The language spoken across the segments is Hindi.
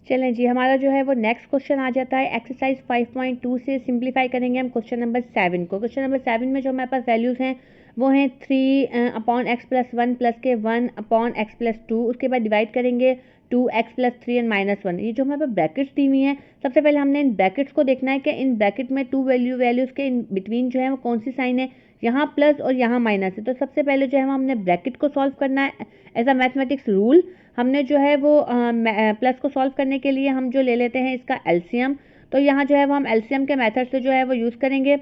चलें जी, हमारा जो है वो नेक्स्ट क्वेश्चन आ जाता है एक्सरसाइज 5.2 से सिंप्लीफाई करेंगे हम क्वेश्चन नंबर 7 को। क्वेश्चन नंबर 7 में जो हमारे पास वैल्यूज़ हैं वो हैं 3 अपॉन एक्स प्लस 1 प्लस के 1 अपॉन एक्स प्लस 2, उसके बाद डिवाइड करेंगे 2x प्लस 3 एंड -1। ये जो हमारे पास ब्रैकेट्स दी हुई हैं, सबसे पहले हमने इन ब्रैकेट्स को देखना है कि इन ब्रैकेट में टू वैल्यूज़ के इन बिटवीन जो है वो कौन सी साइन है, यहाँ प्लस और यहाँ माइनस है। तो सबसे पहले जो है हमने ब्रैकेट को सॉल्व करना है एज अ मैथमेटिक्स रूल। हमने जो है वो प्लस को सॉल्व करने के लिए हम जो ले लेते हैं इसका एलसीएम। तो यहाँ जो है वो हम एलसीएम के मेथड से जो है वो यूज़ करेंगे।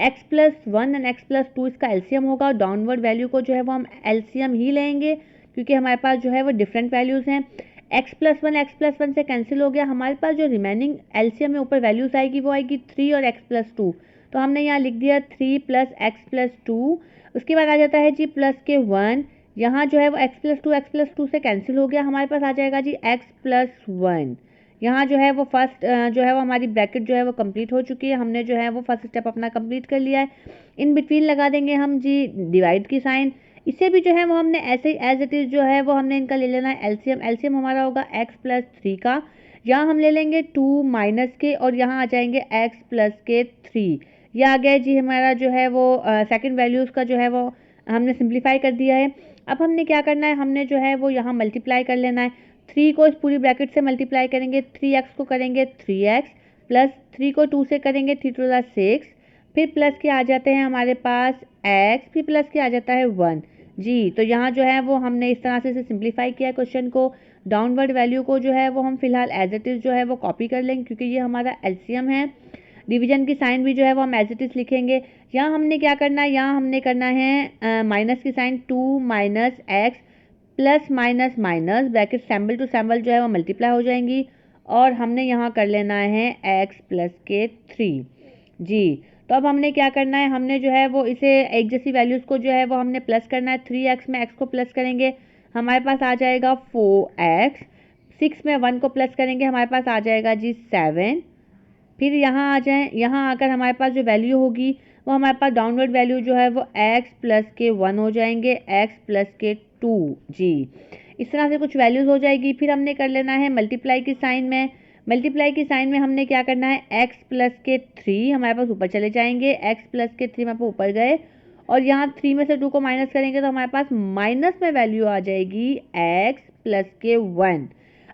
x plus 1 and x plus 2 इसका एलसीएम होगा। डाउनवर्ड वैल्यू को जो है वो हम एलसीएम ही लेंगे क्योंकि हमारे पास जो है वो डिफरेंट वैल्यूज़ हैं। x प्लस 1 से कैंसिल हो गया। हमारे पास जो रिमेनिंग एलसीएम में ऊपर वैल्यूज़ आएगी वो आएगी 3 और x प्लस 2। तो हमने यहाँ लिख दिया 3 प्लस एक्स प्लस 2। उसके बाद आ जाता है जी प्लस के 1। यहाँ जो है वो x प्लस टू से कैंसिल हो गया। हमारे पास आ जाएगा जी x प्लस 1। यहाँ जो है वो फर्स्ट जो है वो हमारी ब्रैकेट जो है वो कंप्लीट हो चुकी है। हमने जो है वो फर्स्ट स्टेप अपना कंप्लीट कर लिया है। इन बिटवीन लगा देंगे हम जी डिवाइड की साइन। इसे भी जो है वो हमने ऐसे ही एज इट इज़ जो है वो हमने इनका ले लेना है एलसीएम। एलसीएम हमारा होगा x प्लस 3 का। यहाँ हम ले लेंगे 2 माइनस के और यहाँ आ जाएंगे x प्लस के 3। यह आ गया जी हमारा जो है वो सेकेंड वैल्यूज़ का जो है वो हमने सिंप्लीफाई कर दिया है। अब हमने क्या करना है, हमने जो है वो यहाँ मल्टीप्लाई कर लेना है। 3 को इस पूरी ब्रैकेट से मल्टीप्लाई करेंगे, 3x को करेंगे 3x प्लस 3 को 2 से करेंगे 3 टू द 6, फिर प्लस के आ जाते हैं हमारे पास x, फिर प्लस के आ जाता है 1 जी। तो यहाँ जो है वो हमने इस तरह से इसे सिंप्लीफाई किया क्वेश्चन को। डाउनवर्ड वैल्यू को जो है वो हम फिलहाल एज इट इज़ जो है वो कॉपी कर लेंगे क्योंकि ये हमारा एलसीएम है। डिवीजन की साइन भी जो है वो हम एज इट इज़ लिखेंगे। यहाँ हमने क्या करना है, यहाँ हमने करना है माइनस की sign 2 minus x plus minus minus bracket symbol to symbol जो है वो मल्टीप्लाई हो जाएंगी और हमने यहाँ कर लेना है x प्लस के 3 जी। तो अब हमने क्या करना है, हमने जो है वो इसे एक जैसी वैल्यूज़ को जो है वो हमने प्लस करना है। 3x में x को प्लस करेंगे हमारे पास आ जाएगा 4x, 6 में 1 को प्लस करेंगे हमारे पास आ जाएगा जी 7। फिर यहाँ आ जाएं, यहाँ आकर हमारे पास जो वैल्यू होगी वो हमारे पास डाउनवर्ड वैल्यू जो है वो x प्लस के 1 हो जाएंगे, x प्लस के 2 जी। इस तरह से कुछ वैल्यूज़ हो जाएगी। फिर हमने कर लेना है मल्टीप्लाई की साइन में। मल्टीप्लाई की साइन में हमने क्या करना है, x प्लस के 3 हमारे पास ऊपर चले जाएंगे, x प्लस के 3 हमारे पास ऊपर गए और यहाँ 3 में से 2 को माइनस करेंगे तो हमारे पास माइनस में वैल्यू आ जाएगी x प्लस के 1।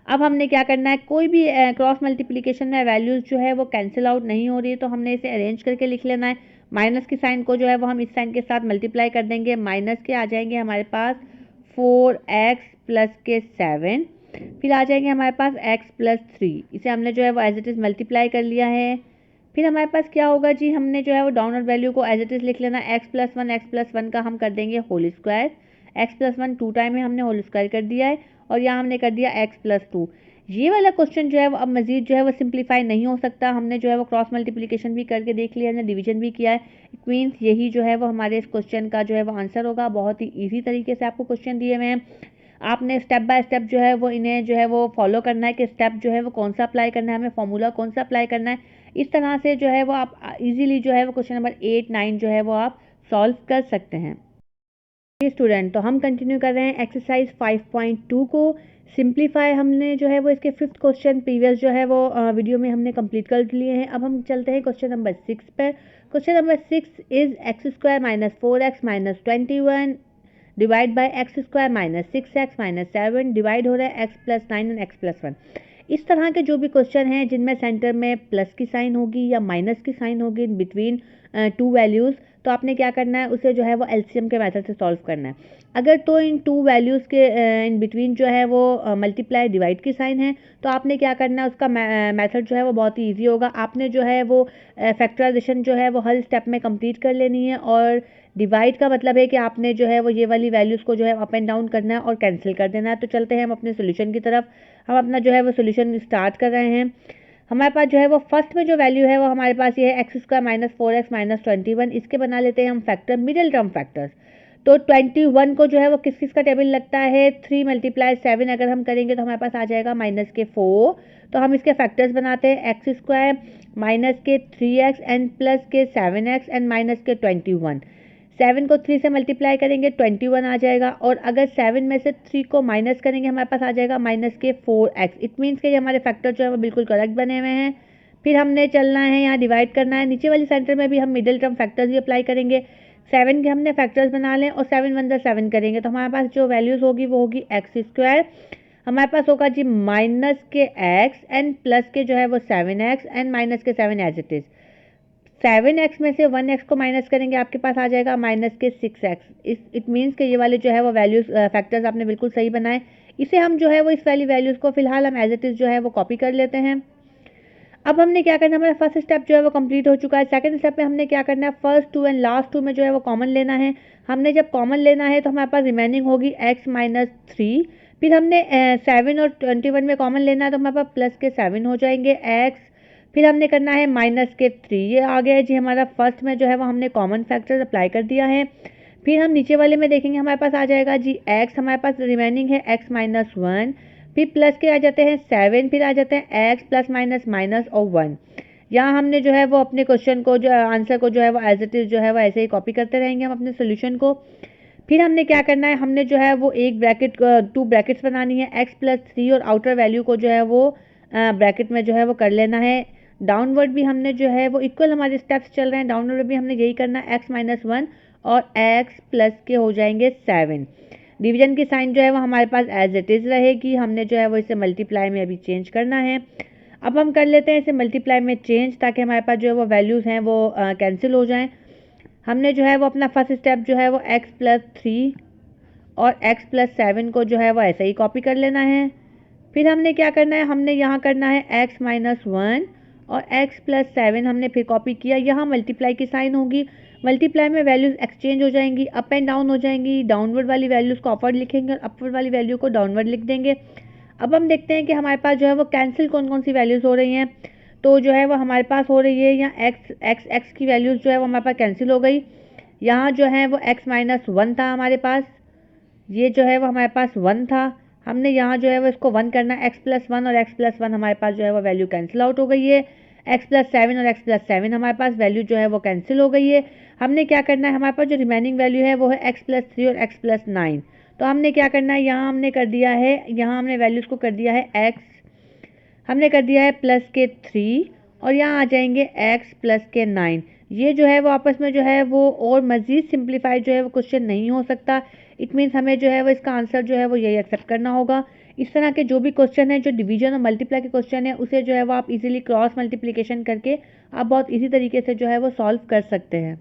अब हमने क्या करना है, कोई भी क्रॉस मल्टीप्लिकेशन में वैल्यूज़ जो है वो कैंसिल आउट नहीं हो रही है तो हमने इसे अरेंज करके लिख लेना है। माइनस की साइन को जो है वो हम इस साइन के साथ मल्टीप्लाई कर देंगे। माइनस के आ जाएंगे हमारे पास 4x प्लस के 7, फिर आ जाएंगे हमारे पास x प्लस 3। इसे हमने जो है वो एज इट इज़ मल्टीप्लाई कर लिया है। फिर हमारे पास क्या होगा जी, हमने जो है वो डाउनवर्ड वैल्यू को एज इट इज़ लिख लेना। x प्लस 1 का हम कर देंगे whole square. x plus 1 two time में हमने होल स्क्वायर कर दिया है और यहाँ हमने कर दिया x प्लस 2। ये वाला क्वेश्चन जो है वो अब मजीद जो है वो सिंप्लीफाई नहीं हो सकता। हमने जो है वो क्रॉस मल्टीप्लिकेशन भी करके देख लिया है, डिवीजन भी किया है। इट मीन्स यही जो है वो हमारे इस क्वेश्चन का जो है वो आंसर होगा। बहुत ही ईजी तरीके से आपको क्वेश्चन दिए हुए हैं, आपने स्टेप बाय स्टेप जो है वो इन्हें जो है वो फॉलो करना है कि स्टेप जो है वो कौन सा अप्लाई करना है, हमें फॉर्मूला कौन सा अप्लाई करना है। इस तरह से जो है वो आप इजीली जो है वो क्वेश्चन नंबर 8, 9 जो है वो आप सॉल्व कर सकते हैं। स्टूडेंट, तो हम कंटिन्यू कर रहे हैं एक्सरसाइज 5.2 को। सिंप्लीफाई हमने जो है वो इसके 5th क्वेश्चन प्रीवियस जो है वो वीडियो में हमने कंप्लीट कर लिए हैं। अब हम चलते हैं क्वेश्चन नंबर 6 पर। Question number 6 is x square minus 4x minus 21 divide by x square minus 6x minus 7 divide हो रहा है x plus 9 and x plus 1। इस तरह के जो भी क्वेश्चन हैं जिनमें सेंटर में प्लस की साइन होगी या माइनस की साइन होगी इन बिटवीन टू वैल्यूज़, तो आपने क्या करना है, उसे जो है वो एलसीएम के मेथड से सॉल्व करना है। अगर तो इन टू वैल्यूज़ के इन बिटवीन जो है वो मल्टीप्लाई डिवाइड की साइन है तो आपने क्या करना है, उसका मेथड जो है वो बहुत ही ईजी होगा। आपने जो है वो फैक्टराइजेशन जो है वो हर स्टेप में कंप्लीट कर लेनी है और डिवाइड का मतलब है कि आपने जो है वो ये वाली वैल्यूज़ को जो है अप एंड डाउन करना है और कैंसिल कर देना है। तो चलते हैं हम अपने सोल्यूशन की तरफ। हम अपना जो है वो सोल्यूशन स्टार्ट कर रहे हैं। हमारे पास जो है वो फर्स्ट में जो वैल्यू है वो हमारे पास ये है x square minus 4x minus 21। इसके बना लेते हैं हम फैक्टर, मिडिल टर्म फैक्टर्स। तो 21 को जो है वो किस किस का टेबल लगता है, 3 मल्टीप्लाई 7 अगर हम करेंगे तो हमारे पास आ जाएगा माइनस के 4। तो हम इसके फैक्टर्स बनाते हैं, एक्स स्क्वायर माइनस के 3x एंड प्लस के 7x एंड माइनस के 21। 7 को 3 से मल्टीप्लाई करेंगे 21 आ जाएगा, और अगर 7 में से 3 को माइनस करेंगे हमारे पास आ जाएगा -4x। इट मीन्स कि हमारे फैक्टर जो है वो बिल्कुल करेक्ट बने हुए हैं। फिर हमने चलना है, यहाँ डिवाइड करना है। नीचे वाली सेंटर में भी हम मिडिल टर्म फैक्टर्स भी अप्लाई करेंगे। 7 के हमने फैक्टर्स बना लें और 7 1 जा 7 करेंगे तो हमारे पास जो वैल्यूज़ होगी वो होगी x²। हमारे पास होगा जी माइनस के x एंड प्लस के जो है वो 7x एंड माइनस के 7 एज इट इज़। 7x में से 1x को माइनस करेंगे आपके पास आ जाएगा -6x। इट मीन्स कि ये वाले जो है वो वैल्यूज फैक्टर्स आपने बिल्कुल सही बनाए। इसे हम जो है वो इस वाली वैल्यूज़ को फिलहाल हम एज इट इज़ जो है वो कॉपी कर लेते हैं। अब हमने क्या करना है, हमारा फर्स्ट स्टेप जो है वो कंप्लीट हो चुका है। सेकंड स्टेप में हमने क्या करना है, फर्स्ट 2 एंड लास्ट 2 में जो है वो कॉमन लेना है। हमने जब कॉमन लेना है तो हमारे पास रिमेनिंग होगी x -3। फिर हमने 7 और 21 में कॉमन लेना है तो हमारे पास प्लस के 7 हो जाएंगे x। फिर हमने करना है -3। ये आ गया है जी हमारा फर्स्ट में जो है वो हमने कॉमन फैक्टर अप्लाई कर दिया है। फिर हम नीचे वाले में देखेंगे हमारे पास आ जाएगा जी x, हमारे पास रिमेनिंग है x -1। फिर प्लस के आ जाते हैं 7, फिर आ जाते हैं x प्लस माइनस और 1। यहाँ हमने जो है वो अपने क्वेश्चन को जो आंसर को जो है वो एज इट इज़ जो है वो ऐसे ही कॉपी करते रहेंगे हम अपने सोल्यूशन को। फिर हमने क्या करना है, हमने जो है वो एक ब्रैकेट 2 ब्रैकेट्स बनानी है, x +3 और आउटर वैल्यू को जो है वो ब्रैकेट में जो है वो कर लेना है। डाउनवर्ड भी हमने जो है वो इक्वल हमारे स्टेप्स चल रहे हैं, डाउनवर्ड भी हमने यही करना है, x -1 और x प्लस के हो जाएंगे 7। डिवीजन की साइन जो है वो हमारे पास एज इट इज़ रहेगी, हमने जो है वो इसे मल्टीप्लाई में अभी चेंज करना है। अब हम कर लेते हैं इसे मल्टीप्लाई में चेंज, ताकि हमारे पास जो है वो वैल्यूज़ हैं वो कैंसिल हो जाएं। हमने जो है वो अपना फर्स्ट स्टेप जो है वो x +3 और x +7 को जो है वो ऐसे ही कॉपी कर लेना है। फिर हमने क्या करना है, हमने यहाँ करना है x -1 और x +7 हमने फिर कॉपी किया। यहाँ मल्टीप्लाई की साइन होगी, मल्टीप्लाई में वैल्यूज़ एक्सचेंज हो जाएंगी, अप एंड डाउन हो जाएंगी। डाउनवर्ड वाली वैल्यूज़ को अपवर्ड लिखेंगे और अपवर्ड वाली वैल्यू को डाउनवर्ड लिख देंगे। अब हम देखते हैं कि हमारे पास जो है वो कैंसिल कौन कौन सी वैल्यूज़ हो रही हैं। तो जो है वो हमारे पास हो रही है यहाँ x की वैल्यूज़ जो है वो हमारे पास कैंसिल हो गई। यहाँ जो है वो x -1 था हमारे पास, ये जो है वो हमारे पास 1 था। हमने यहाँ जो है वो इसको 1 करना है, x +1 और x +1 हमारे पास जो है वो वैल्यू कैंसिल आउट हो गई है। x +7 और x +7 हमारे पास वैल्यू जो है वो कैंसिल हो गई है। हमने क्या करना है, हमारे पास जो रिमेनिंग वैल्यू है वो है x +3 और x +9। तो हमने क्या करना है, यहाँ हमने कर दिया है, यहाँ हमने वैल्यूज़ को कर दिया है x, हमने कर दिया है +3 और यहाँ आ जाएंगे x +9। ये जो है वो आपस में जो है वो और मज़ीद सिंप्लीफाई जो है वो क्वेश्चन नहीं हो सकता। इट मीन्स हमें जो है वो इसका आंसर जो है वो यही एक्सेप्ट करना होगा। इस तरह के जो भी क्वेश्चन है, जो डिवीजन और मल्टीप्लाई के क्वेश्चन है, उसे जो है वो आप इजीली क्रॉस मल्टीप्लिकेशन करके आप बहुत इजी तरीके से जो है वो सॉल्व कर सकते हैं।